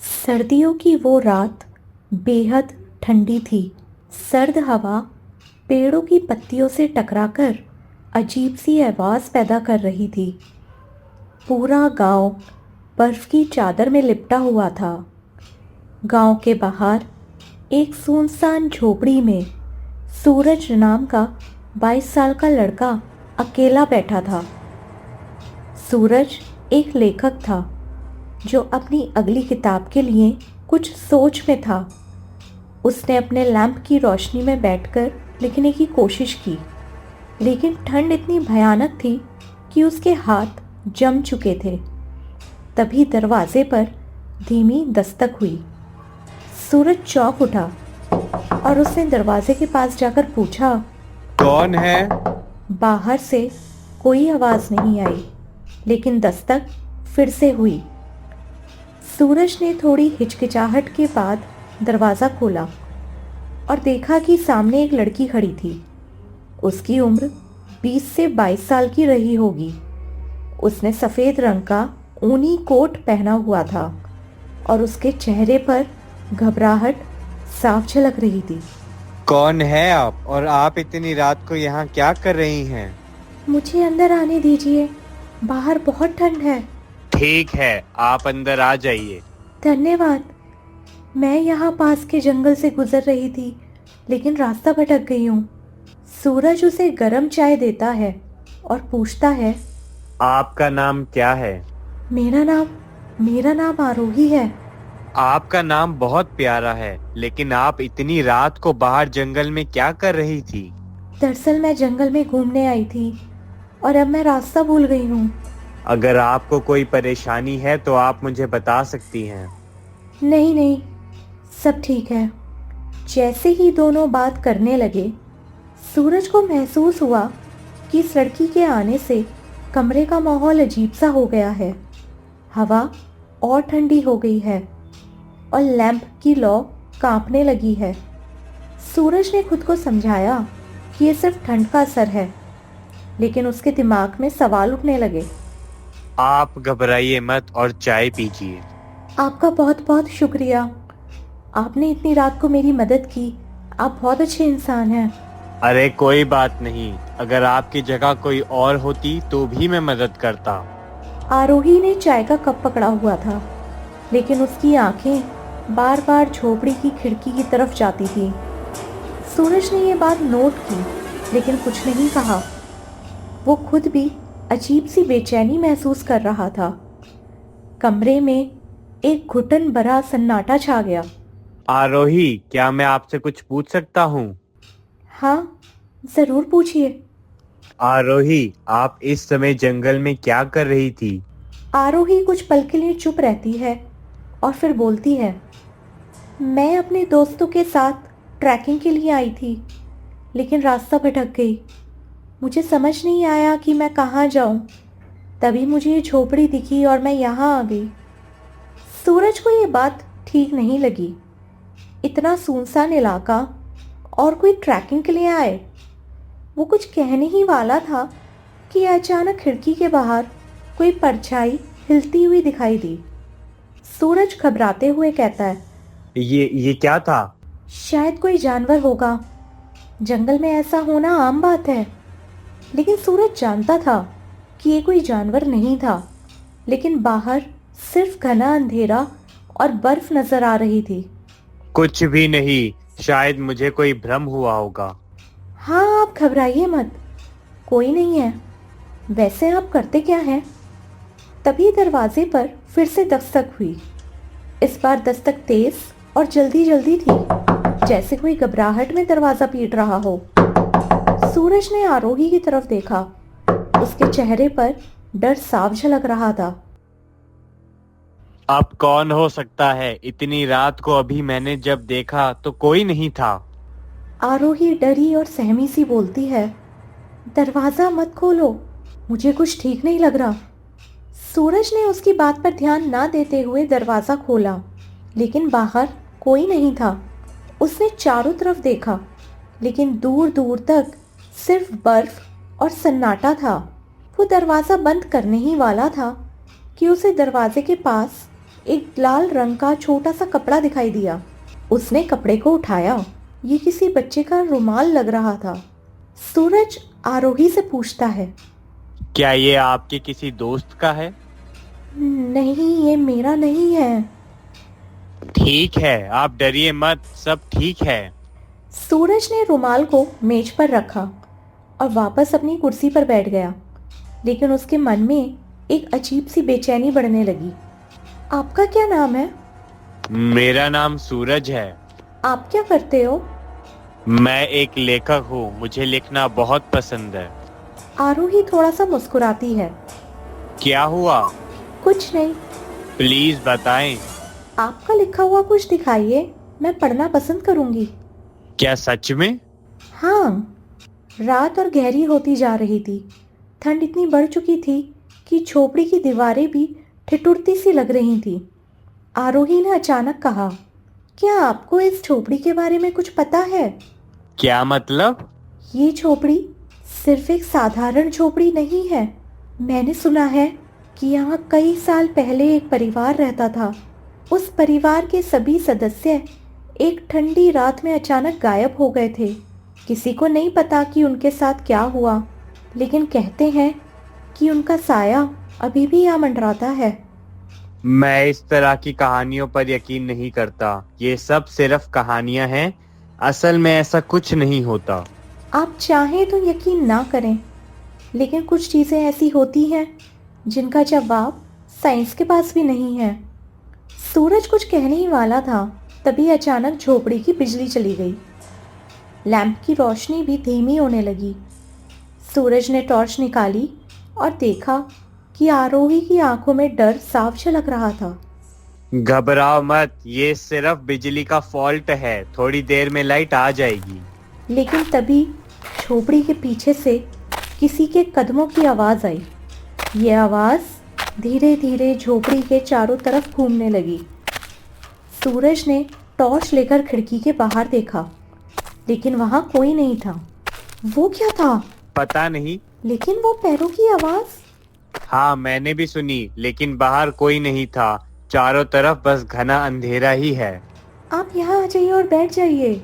सर्दियों की वो रात बेहद ठंडी थी। सर्द हवा पेड़ों की पत्तियों से टकराकर अजीब सी आवाज़ पैदा कर रही थी। पूरा गांव बर्फ की चादर में लिपटा हुआ था। गांव के बाहर एक सुनसान झोपड़ी में सूरज नाम का 22 साल का लड़का अकेला बैठा था। सूरज एक लेखक था जो अपनी अगली किताब के लिए कुछ सोच में था। उसने अपने लैंप की रोशनी में बैठकर लिखने की कोशिश की, लेकिन ठंड इतनी भयानक थी कि उसके हाथ जम चुके थे। तभी दरवाजे पर धीमी दस्तक हुई। सूरज चौंक उठा और उसने दरवाजे के पास जाकर पूछा, कौन है? बाहर से कोई आवाज़ नहीं आई, लेकिन दस्तक फिर से हुई। सूरज ने थोड़ी हिचकिचाहट के बाद दरवाज़ा खोला और देखा कि सामने एक लड़की खड़ी थी। उसकी उम्र 20 से 22 साल की रही होगी। उसने सफ़ेद रंग का ऊनी कोट पहना हुआ था और उसके चेहरे पर घबराहट साफ झलक रही थी। कौन है आप और आप इतनी रात को यहाँ क्या कर रही हैं? मुझे अंदर आने दीजिए, बाहर बहुत ठंड है। ठीक है, आप अंदर आ जाइए। धन्यवाद। मैं यहाँ पास के जंगल से गुजर रही थी, लेकिन रास्ता भटक गई हूँ। सूरज उसे गर्म चाय देता है और पूछता है, आपका नाम क्या है? मेरा नाम आरोही है। आपका नाम बहुत प्यारा है, लेकिन आप इतनी रात को बाहर जंगल में क्या कर रही थी? दरअसल मैं जंगल में घूमने आई थी और अब मैं रास्ता भूल गई हूँ। अगर आपको कोई परेशानी है तो आप मुझे बता सकती हैं। नहीं नहीं, सब ठीक है। जैसे ही दोनों बात करने लगे, सूरज को महसूस हुआ कि इस लड़की के आने से कमरे का माहौल अजीब सा हो गया है। हवा और ठंडी हो गई है और लैंप की लौ कांपने लगी है। सूरज ने खुद को समझाया कि ये सिर्फ ठंड का असर है, लेकिन उसके दिमाग में सवाल उठने लगे। आप घबराइए मत और चाय पीजिए। आपका बहुत बहुत शुक्रिया। आपने इतनी रात को मेरी मदद की। आप बहुत अच्छे इंसान हैं। अरे कोई बात नहीं, अगर आपकी जगह कोई और होती तो भी मैं मदद करता। आरोही ने चाय का कप पकड़ा हुआ था, लेकिन उसकी आंखें बार बार झोपड़ी की खिड़की की तरफ जाती थी। सूरज ने ये बात नोट की, लेकिन कुछ नहीं कहा। वो खुद भी अजीब सी बेचैनी महसूस कर रहा था। कमरे में एक घुटन भरा सन्नाटा छा गया। आरोही, क्या मैं आपसे कुछ पूछ सकता हूँ? हाँ, जरूर पूछिए। आरोही, आप इस समय जंगल में क्या कर रही थी? आरोही कुछ पल के लिए चुप रहती है और फिर बोलती है, मैं अपने दोस्तों के साथ ट्रैकिंग के लिए आई थी, लेकिन रास्ता भटक गई। मुझे समझ नहीं आया कि मैं कहाँ जाऊँ। तभी मुझे ये झोपड़ी दिखी और मैं यहाँ आ गई। सूरज को ये बात ठीक नहीं लगी। इतना सुनसान इलाका और कोई ट्रैकिंग के लिए आए। वो कुछ कहने ही वाला था कि अचानक खिड़की के बाहर कोई परछाई हिलती हुई दिखाई दी। सूरज घबराते हुए कहता है, ये क्या था? शायद कोई जानवर होगा। जंगल में ऐसा होना आम बात है। लेकिन सूरज जानता था कि ये कोई जानवर नहीं था, लेकिन बाहर सिर्फ घना अंधेरा और बर्फ नजर आ रही थी। कुछ भी नहीं, शायद मुझे कोई भ्रम हुआ होगा। हाँ, आप घबराइए मत, कोई नहीं है। वैसे आप करते क्या हैं? तभी दरवाजे पर फिर से दस्तक हुई। इस बार दस्तक तेज और जल्दी जल्दी थी, जैसे कोई घबराहट में दरवाजा पीट रहा हो। सूरज ने आरोही की तरफ देखा। उसके चेहरे पर डर साफ झलक रहा था। अब कौन हो सकता है? इतनी रात को अभी मैंने जब देखा तो कोई नहीं था। आरोही डरी और सहमी सी बोलती है, दरवाजा मत खोलो, मुझे कुछ ठीक नहीं लग रहा। सूरज ने उसकी बात पर ध्यान ना देते हुए दरवाजा खोला, लेकिन बाहर कोई नहीं था। उसने चारों तरफ देखा, लेकिन दूर दूर तक सिर्फ बर्फ और सन्नाटा था। वो दरवाज़ा बंद करने ही वाला था कि उसे दरवाजे के पास एक लाल रंग का छोटा सा कपड़ा दिखाई दिया। उसने कपड़े को उठाया। ये किसी बच्चे का रुमाल लग रहा था। सूरज आरोही से पूछता है, क्या ये आपके किसी दोस्त का है? नहीं, ये मेरा नहीं है। ठीक है, आप डरिए मत, सब ठीक है। सूरज ने रुमाल को मेज पर रखा और वापस अपनी कुर्सी पर बैठ गया, लेकिन उसके मन में एक अजीब सी बेचैनी बढ़ने लगी। आपका क्या नाम है? मेरा नाम सूरज है। आप क्या करते हो? मैं एक लेखक हूँ, मुझे लिखना बहुत पसंद है। आरोही थोड़ा सा मुस्कुराती है। क्या हुआ? कुछ नहीं। प्लीज बताएं। आपका लिखा हुआ कुछ दिखाइए, मैं पढ़ना पसंद करूंगी। क्या सच में? हाँ। रात और गहरी होती जा रही थी। ठंड इतनी बढ़ चुकी थी कि झोपड़ी की दीवारें भी ठिठुरती सी लग रही थी। आरोही ने अचानक कहा, क्या आपको इस झोपड़ी के बारे में कुछ पता है? क्या मतलब? ये झोपड़ी सिर्फ एक साधारण झोपड़ी नहीं है। मैंने सुना है कि यहाँ कई साल पहले एक परिवार रहता था। उस परिवार के सभी सदस्य एक ठंडी रात में अचानक गायब हो गए थे। किसी को नहीं पता कि उनके साथ क्या हुआ, लेकिन कहते हैं कि उनका साया अभी भी यहाँ मंडराता है। मैं इस तरह की कहानियों पर यकीन नहीं करता। ये सब सिर्फ कहानियां हैं। असल में ऐसा कुछ नहीं होता। आप चाहें तो यकीन ना करें, लेकिन कुछ चीज़ें ऐसी होती हैं जिनका जवाब साइंस के पास भी नहीं है। सूरज कुछ कहने ही वाला था, तभी अचानक झोपड़ी की बिजली चली गई। लैंप की रोशनी भी धीमी होने लगी। सूरज ने टॉर्च निकाली और देखा कि आरोही की आंखों में डर साफ झलक रहा था। घबराओ मत, ये सिर्फ बिजली का फॉल्ट है, थोड़ी देर में लाइट आ जाएगी। लेकिन तभी झोपड़ी के पीछे से किसी के कदमों की आवाज़ आई। ये आवाज़ धीरे धीरे झोपड़ी के चारों तरफ घूमने लगी। सूरज ने टॉर्च लेकर खिड़की के बाहर देखा, लेकिन वहाँ कोई नहीं था। वो क्या था? पता नहीं। लेकिन वो पैरों की आवाज़। हाँ, मैंने भी सुनी, लेकिन बाहर कोई नहीं था। चारों तरफ बस घना अंधेरा ही है। आप यहाँ आ जाइए और बैठ जाइए।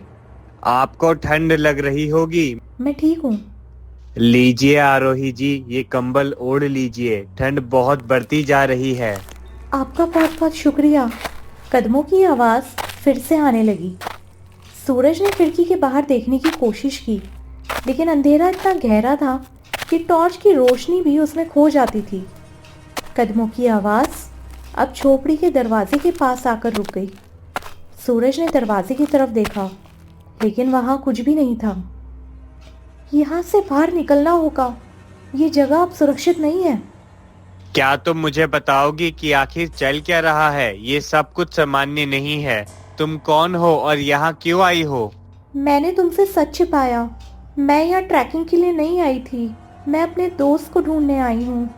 आपको ठंड लग रही होगी। मैं ठीक हूँ। लीजिए आरोही जी, ये कंबल ओढ़ लीजिए, ठंड बहुत बढ़ती जा रही है। आपका बहुत बहुत शुक्रिया। कदमों की आवाज़ फिर से आने लगी। सूरज ने खिड़की के बाहर देखने की कोशिश की, लेकिन अंधेरा इतना गहरा था कि टॉर्च की रोशनी भी उसमें खो जाती थी। कदमों की आवाज़ अब झोपड़ी के दरवाजे के पास आकर रुक गई। सूरज ने दरवाजे की तरफ देखा, लेकिन वहाँ कुछ भी नहीं था। यहाँ से बाहर निकलना होगा, ये जगह अब सुरक्षित नहीं है। क्या तुम मुझे बताओगी कि आखिर चल क्या रहा है? ये सब कुछ सामान्य नहीं है। तुम कौन हो और यहाँ क्यों आई हो? मैंने तुमसे सच छिपाया। मैं यहाँ ट्रैकिंग के लिए नहीं आई थी, मैं अपने दोस्त को ढूंढने आई हूँ।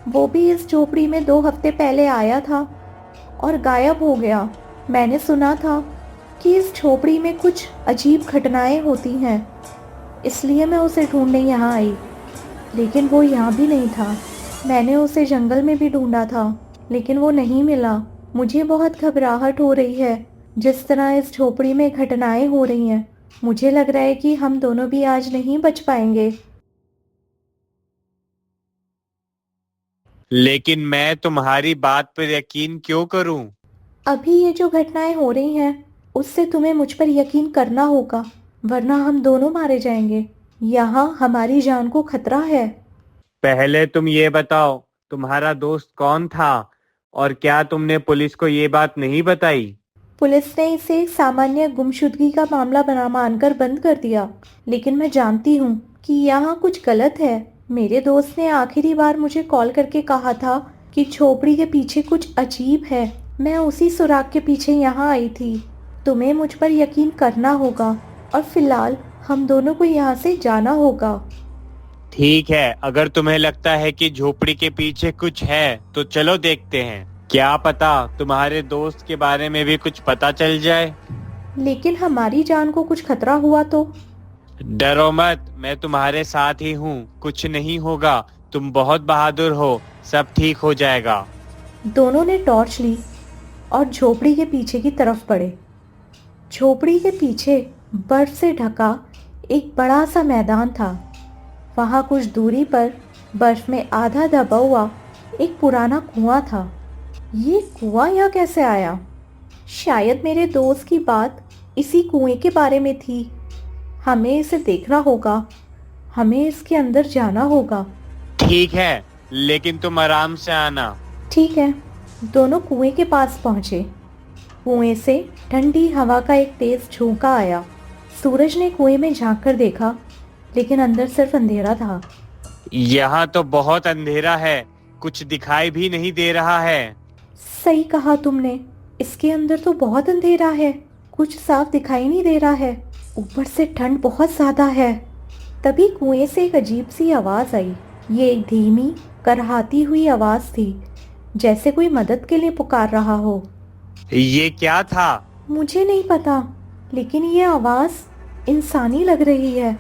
वो भी इस झोपड़ी में 2 हफ्ते पहले आया था और गायब हो गया। मैंने सुना था कि इस झोपड़ी में कुछ अजीब घटनाएं होती हैं, इसलिए मैं उसे ढूंढने यहाँ आई। लेकिन वो यहाँ भी नहीं था। मैंने उसे जंगल में भी ढूंढा था, लेकिन वो नहीं मिला। मुझे बहुत घबराहट हो रही है। जिस तरह इस झोपड़ी में घटनाएं हो रही हैं, मुझे लग रहा है कि हम दोनों भी आज नहीं बच पाएंगे। लेकिन मैं तुम्हारी बात पर यकीन क्यों करूं? अभी ये जो घटनाएं हो रही हैं, उससे तुम्हें मुझ पर यकीन करना होगा, वरना हम दोनों मारे जाएंगे। यहाँ हमारी जान को खतरा है। पहले तुम ये बताओ, तुम्हारा दोस्त कौन था और क्या तुमने पुलिस को ये बात नहीं बताई? पुलिस ने इसे एक सामान्य गुमशुदगी का मामला बना मानकर बंद कर दिया, लेकिन मैं जानती हूँ कि यहाँ कुछ गलत है। मेरे दोस्त ने आखिरी बार मुझे कॉल करके कहा था कि झोपड़ी के पीछे कुछ अजीब है। मैं उसी सुराग के पीछे यहाँ आई थी। तुम्हें मुझ पर यकीन करना होगा और फिलहाल हम दोनों को यहाँ से जाना होगा। ठीक है, अगर तुम्हें लगता है कि झोपड़ी के पीछे कुछ है तो चलो देखते हैं। क्या पता तुम्हारे दोस्त के बारे में भी कुछ पता चल जाए। लेकिन हमारी जान को कुछ खतरा हुआ तो? डरो मत, मैं तुम्हारे साथ ही हूँ, कुछ नहीं होगा। तुम बहुत बहादुर हो, सब ठीक हो जाएगा। दोनों ने टॉर्च ली और झोपड़ी के पीछे की तरफ बढ़े। झोपड़ी के पीछे बर्फ से ढका एक बड़ा सा मैदान था। वहाँ कुछ दूरी पर बर्फ में आधा दबा हुआ एक पुराना कुआं था। ये कुआं यहाँ कैसे आया? शायद मेरे दोस्त की बात इसी कुएं के बारे में थी। हमें इसे देखना होगा, हमें इसके अंदर जाना होगा। ठीक है, लेकिन तुम आराम से आना। ठीक है। दोनों कुएं के पास पहुंचे। कुएं से ठंडी हवा का एक तेज झोंका आया। सूरज ने कुएं में झांक कर देखा, लेकिन अंदर सिर्फ अंधेरा था। यहाँ तो बहुत अंधेरा है, कुछ दिखाई भी नहीं दे रहा है। सही कहा तुमने, इसके अंदर तो बहुत अंधेरा है, कुछ साफ दिखाई नहीं दे रहा है। ऊपर से ठंड बहुत ज्यादा है। तभी कुएं से एक अजीब सी आवाज आई। ये एक धीमी करहाती हुई आवाज थी, जैसे कोई मदद के लिए पुकार रहा हो। ये क्या था? मुझे नहीं पता, लेकिन ये आवाज इंसानी लग रही है।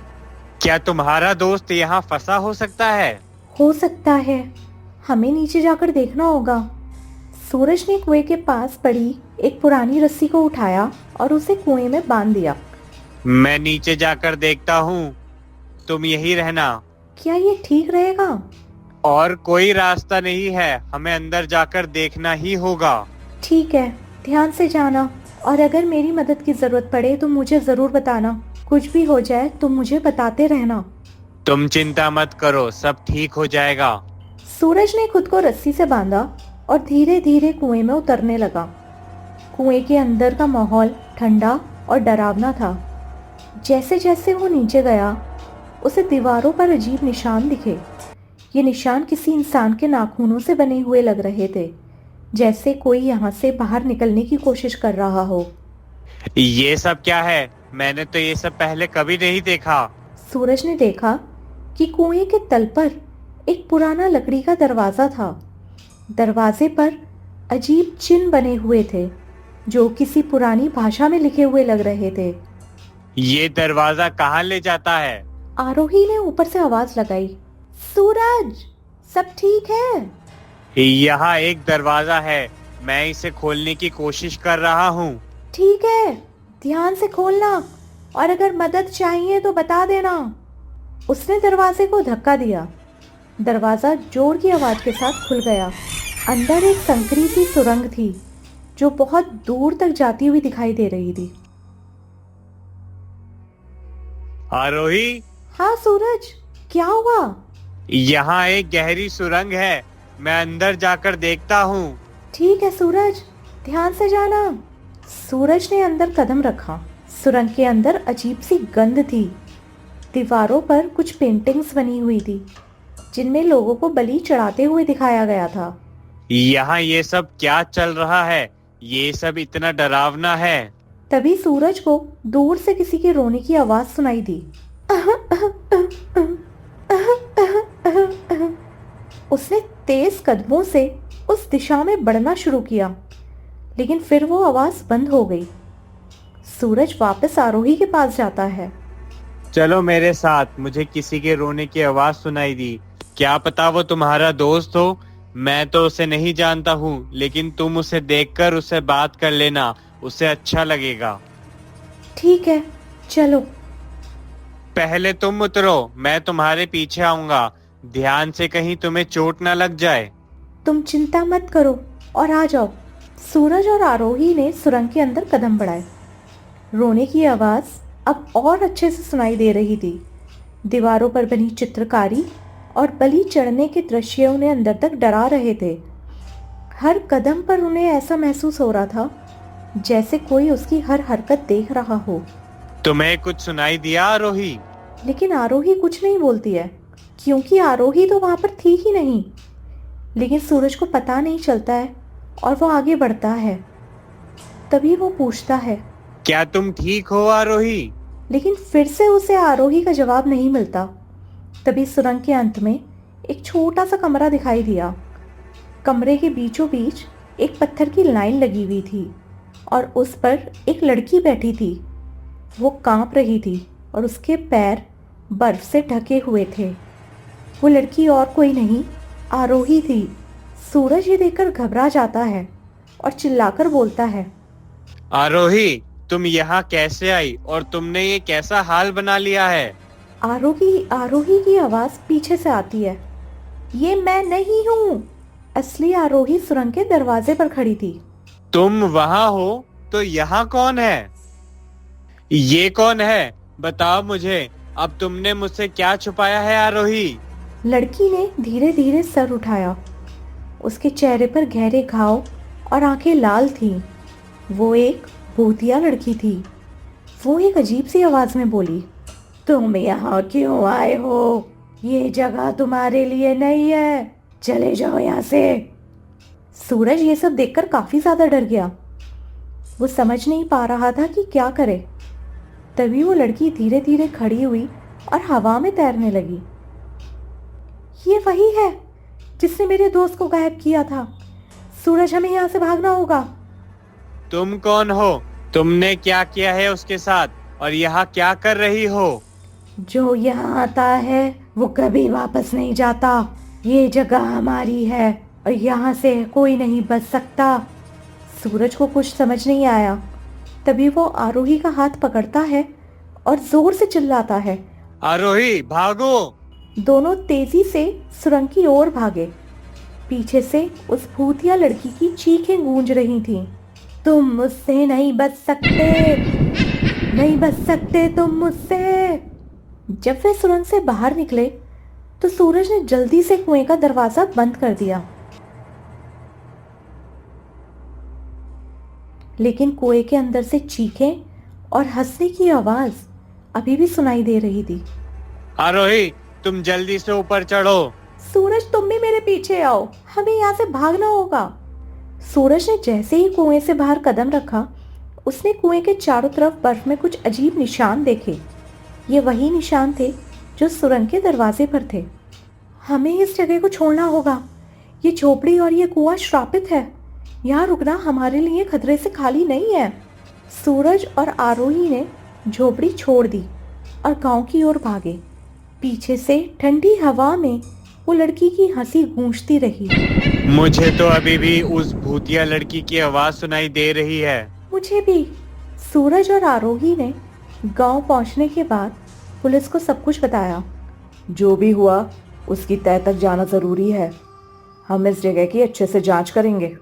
क्या तुम्हारा दोस्त यहाँ फंसा हो सकता है? हो सकता है, हमें नीचे जाकर देखना होगा। सूरज ने कुएं के पास पड़ी एक पुरानी रस्सी को उठाया और उसे कुएं में बांध दिया। मैं नीचे जाकर देखता हूँ, तुम यही रहना। क्या ये ठीक रहेगा? और कोई रास्ता नहीं है, हमें अंदर जाकर देखना ही होगा। ठीक है, ध्यान से जाना, और अगर मेरी मदद की जरूरत पड़े तो मुझे जरूर बताना। कुछ भी हो जाए तो मुझे बताते रहना। तुम चिंता मत करो, सब ठीक हो जाएगा। सूरज ने खुद को रस्सी से बांधा और धीरे धीरे कुएं में उतरने लगा। कुएं के अंदर का माहौल ठंडा और डरावना था। जैसे जैसे वो नीचे गया, उसे दीवारों पर अजीब निशान दिखे। ये निशान किसी इंसान के नाखूनों से बने हुए लग रहे थे, जैसे कोई यहाँ से बाहर निकलने की कोशिश कर रहा हो। ये सब क्या है? मैंने तो ये सब पहले कभी नहीं देखा। सूरज ने देखा कि कुएं के तल पर एक पुराना लकड़ी का दरवाजा था। दरवाजे पर अजीब चिन्ह बने हुए थे, जो किसी पुरानी भाषा में लिखे हुए लग रहे थे। ये दरवाजा कहाँ ले जाता है? आरोही ने ऊपर से आवाज लगाई। सूरज, सब ठीक है? यहाँ एक दरवाजा है, मैं इसे खोलने की कोशिश कर रहा हूँ। ठीक है, ध्यान से खोलना, और अगर मदद चाहिए तो बता देना। उसने दरवाजे को धक्का दिया। दरवाजा जोर की आवाज के साथ खुल गया। अंदर एक संकरी सी सुरंग थी, जो बहुत दूर तक जाती हुई दिखाई दे रही थी। आरोही, हाँ सूरज, क्या हुआ? यहाँ एक गहरी सुरंग है, मैं अंदर जाकर देखता हूँ। ठीक है सूरज, ध्यान से जाना। सूरज ने अंदर कदम रखा। सुरंग के अंदर अजीब सी गंध थी। दीवारों पर कुछ पेंटिंग्स बनी हुई थी, जिनमें लोगों को बलि चढ़ाते हुए दिखाया गया था। यहाँ ये सब क्या चल रहा है? ये सब इतना डरावना है। तभी सूरज को दूर से किसी के रोने की आवाज सुनाई दी। उसने तेज कदमों से उस दिशा में बढ़ना शुरू किया, लेकिन फिर वो आवाज बंद हो गई। सूरज वापस आरोही के पास जाता है। चलो मेरे साथ, मुझे किसी के रोने की आवाज सुनाई दी। क्या पता वो तुम्हारा दोस्त हो। मैं तो उसे नहीं जानता हूँ, लेकिन तुम उसे देखकर उससे बात कर लेना, उसे अच्छा लगेगा। ठीक है, चलो। पहले तुम उतरो, मैं तुम्हारे पीछे आऊंगा। ध्यान से, कहीं तुम्हें चोट ना लग जाए। तुम चिंता मत करो और आ जाओ। सूरज और आरोही ने सुरंग के अंदर कदम बढ़ाए। रोने की आवाज अब और अच्छे से सुनाई दे रही थी। दीवारों पर बनी चित्रकारी और बलि चढ़ने के दृश्य उन्हें अंदर तक डरा रहे थे। हर कदम पर उन्हें ऐसा महसूस हो रहा था जैसे कोई उसकी हर हरकत देख रहा हो। तुम्हें कुछ सुनाई दिया आरोही? लेकिन आरोही कुछ नहीं बोलती है, क्योंकि आरोही तो वहां पर थी ही नहीं। लेकिन सूरज को पता नहीं चलता है और वो आगे बढ़ता है। तभी वो पूछता है, क्या तुम ठीक हो आरोही? लेकिन फिर से उसे आरोही का जवाब नहीं मिलता। तभी सुरंग के अंत में एक छोटा सा कमरा दिखाई दिया। कमरे के बीचों बीच एक पत्थर की लाइन लगी हुई थी और उस पर एक लड़की बैठी थी। वो कांप रही थी और उसके पैर बर्फ से ढके हुए थे। वो लड़की और कोई नहीं, आरोही थी। सूरज ये देखकर घबरा जाता है और चिल्लाकर बोलता है, आरोही, तुम यहाँ कैसे आई और तुमने ये कैसा हाल बना लिया है? आरोही की आवाज पीछे से आती है। ये मैं नहीं हूँ। असली आरोही सुरंग के दरवाजे पर खड़ी थी। तुम वहाँ हो तो यहाँ कौन है? ये कौन है? बताओ मुझे, अब तुमने मुझसे क्या छुपाया है आरोही? लड़की ने धीरे धीरे सर उठाया। उसके चेहरे पर गहरे घाव और आंखें लाल थीं। वो एक भूतिया लड़की थी। वो एक अजीब सी आवाज में बोली, तुम यहाँ क्यों आए हो? ये जगह तुम्हारे लिए नहीं है, चले जाओ यहाँ से। सूरज ये सब देखकर काफी ज्यादा डर गया। वो समझ नहीं पा रहा था कि क्या करे। तभी वो लड़की धीरे धीरे खड़ी हुई और हवा में तैरने लगी। ये वही है जिसने मेरे दोस्त को गायब किया था। सूरज, हमें यहाँ से भागना होगा। तुम कौन हो? तुमने क्या किया है उसके साथ और यहाँ क्या कर रही हो? जो यहाँ आता है वो कभी वापस नहीं जाता। ये जगह हमारी है और यहाँ से कोई नहीं बच सकता। सूरज को कुछ समझ नहीं आया। तभी वो आरोही का हाथ पकड़ता है और जोर से चिल्लाता है, आरोही, भागो! दोनों तेजी से सुरंग की ओर भागे। पीछे से उस भूतिया लड़की की चीखें गूंज रही थीं। तुम मुझसे नहीं बच सकते, नहीं बच सकते तुम मुझसे। जब वे सुरंग से बाहर निकले तो सूरज ने जल्दी से कुएं का दरवाजा बंद कर दिया। लेकिन कुएं के अंदर से चीखें और हंसने की आवाज अभी भी सुनाई दे रही थी। आरोही, तुम जल्दी से ऊपर चढ़ो। सूरज, तुम भी मेरे पीछे आओ, हमें यहाँ से भागना होगा। सूरज ने जैसे ही कुएं से बाहर कदम रखा, उसने कुएं के चारों तरफ बर्फ में कुछ अजीब निशान देखे। ये वही निशान थे जो सुरंग के दरवाजे पर थे। हमें इस जगह को छोड़ना होगा। ये झोपड़ी और ये कुआं श्रापित है। यहाँ रुकना हमारे लिए खतरे से खाली नहीं है। सूरज और आरोही ने झोपड़ी छोड़ दी और गांव की ओर भागे। पीछे से ठंडी हवा में वो लड़की की हंसी गूंजती रही। मुझे तो अभी भी उस भूतिया लड़की की आवाज सुनाई दे रही है। मुझे भी। सूरज और आरोही ने गांव पहुंचने के बाद पुलिस को सब कुछ बताया। जो भी हुआ उसकी तह तक जाना जरूरी है। हम इस जगह की अच्छे से जांच करेंगे।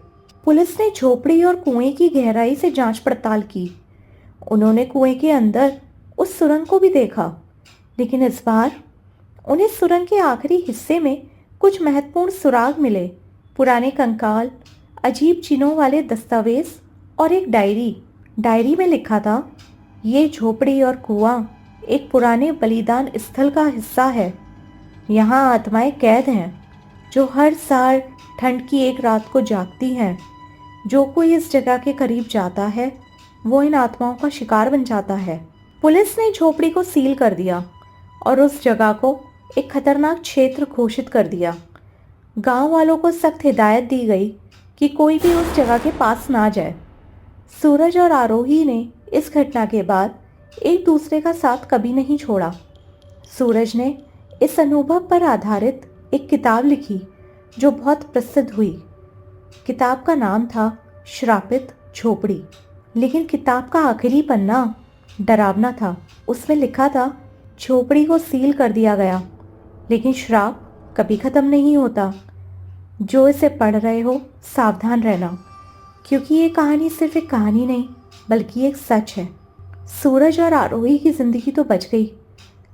पुलिस ने झोपड़ी और कुएं की गहराई से जांच पड़ताल की। उन्होंने कुएं के अंदर उस सुरंग को भी देखा, लेकिन इस बार उन्हें सुरंग के आखिरी हिस्से में कुछ महत्वपूर्ण सुराग मिले। पुराने कंकाल, अजीब चिन्हों वाले दस्तावेज और एक डायरी में लिखा था, ये झोपड़ी और कुआं एक पुराने बलिदान स्थल का हिस्सा है। यहाँ आत्माएं कैद हैं जो हर साल ठंड की एक रात को जागती हैं। जो कोई इस जगह के करीब जाता है वो इन आत्माओं का शिकार बन जाता है। पुलिस ने झोपड़ी को सील कर दिया और उस जगह को एक खतरनाक क्षेत्र घोषित कर दिया। गांव वालों को सख्त हिदायत दी गई कि कोई भी उस जगह के पास ना जाए। सूरज और आरोही ने इस घटना के बाद एक दूसरे का साथ कभी नहीं छोड़ा। सूरज ने इस अनुभव पर आधारित एक किताब लिखी जो बहुत प्रसिद्ध हुई। किताब का नाम था श्रापित झोपड़ी। लेकिन किताब का आखिरी पन्ना डरावना था। उसमें लिखा था, झोपड़ी को सील कर दिया गया, लेकिन श्राप कभी ख़त्म नहीं होता। जो इसे पढ़ रहे हो सावधान रहना, क्योंकि ये कहानी सिर्फ एक कहानी नहीं बल्कि एक सच है। सूरज और आरोही की ज़िंदगी तो बच गई,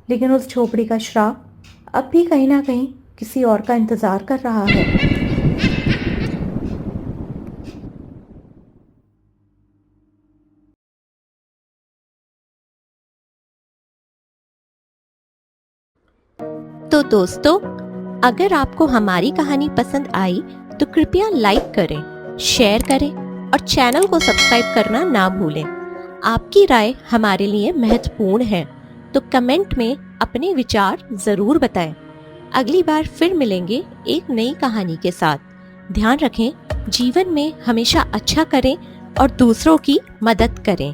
लेकिन उस झोपड़ी का श्राप अब भी कहीं ना कहीं किसी और का इंतज़ार कर रहा है। तो दोस्तों, अगर आपको हमारी कहानी पसंद आई तो कृपया लाइक करें, शेयर करें और चैनल को सब्सक्राइब करना ना भूलें। आपकी राय हमारे लिए महत्वपूर्ण है, तो कमेंट में अपने विचार ज़रूर बताएं। अगली बार फिर मिलेंगे एक नई कहानी के साथ। ध्यान रखें, जीवन में हमेशा अच्छा करें और दूसरों की मदद करें।